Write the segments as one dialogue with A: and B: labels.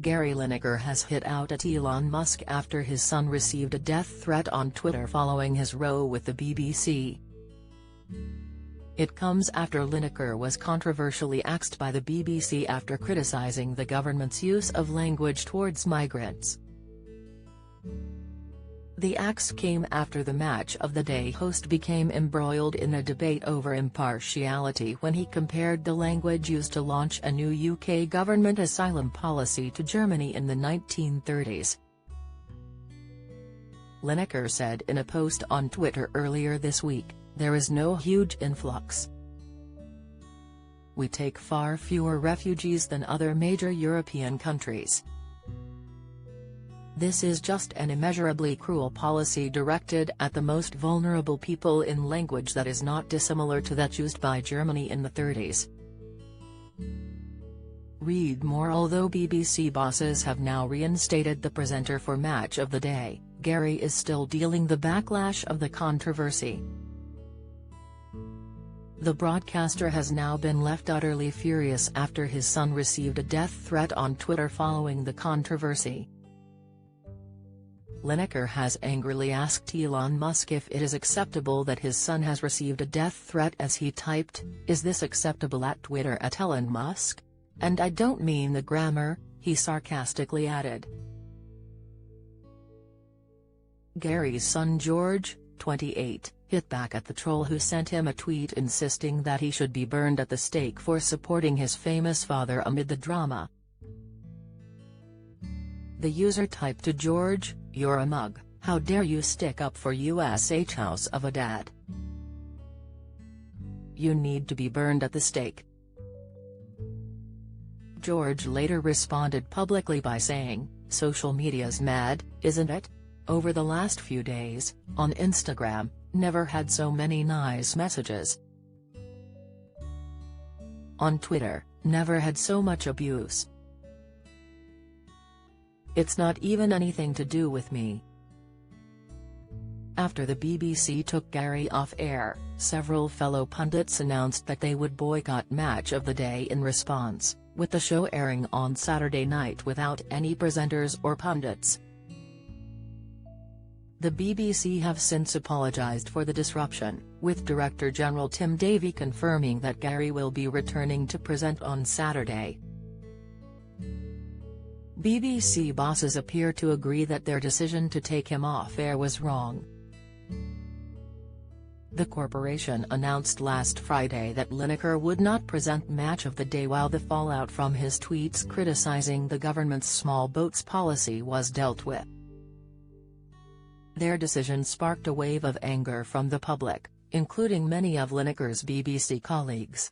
A: Gary Lineker has hit out at Elon Musk after his son received a death threat on Twitter following his row with the BBC. It comes after Lineker was controversially axed by the BBC after criticising the government's use of language towards migrants. The axe came after the Match of the Day host became embroiled in a debate over impartiality when he compared the language used to launch a new UK government asylum policy to Germany in the 1930s. Lineker said in a post on Twitter earlier this week, "There is no huge influx. We take far fewer refugees than other major European countries. This is just an immeasurably cruel policy directed at the most vulnerable people in language that is not dissimilar to that used by Germany in the 30s. Read more. Although BBC bosses have now reinstated the presenter for Match of the Day, Gary is still dealing the backlash of the controversy. The broadcaster has now been left utterly furious after his son received a death threat on Twitter following the controversy. Lineker has angrily asked Elon Musk if it is acceptable that his son has received a death threat as he typed, "Is this acceptable at Twitter at Elon Musk? And I don't mean the grammar," he sarcastically added. Gary's son George, 28, hit back at the troll who sent him a tweet insisting that he should be burned at the stake for supporting his famous father amid the drama. The user typed to George, "You're a mug, how dare you stick up for USH house of a dad. You need to be burned at the stake." George later responded publicly by saying, "Social media's mad, isn't it? Over the last few days, on Instagram, never had so many nice messages. On Twitter, never had so much abuse. It's not even anything to do with me." After the BBC took Gary off air, several fellow pundits announced that they would boycott Match of the Day in response, with the show airing on Saturday night without any presenters or pundits. The BBC have since apologised for the disruption, with Director General Tim Davie confirming that Gary will be returning to present on Saturday. BBC bosses appear to agree that their decision to take him off air was wrong. The corporation announced last Friday that Lineker would not present Match of the Day while the fallout from his tweets criticising the government's small boats policy was dealt with. Their decision sparked a wave of anger from the public, including many of Lineker's BBC colleagues.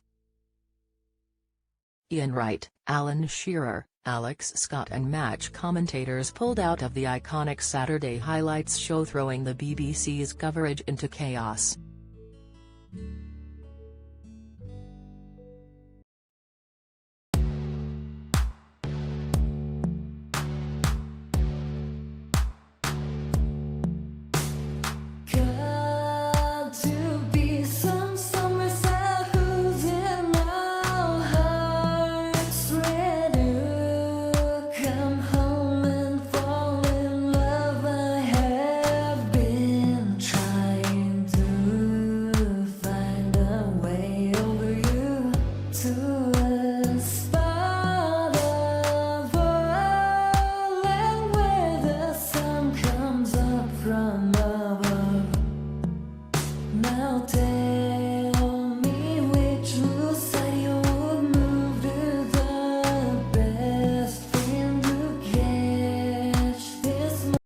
A: Ian Wright, Alan Shearer, Alex Scott and Match commentators pulled out of the iconic Saturday highlights show, throwing the BBC's coverage into chaos.
B: From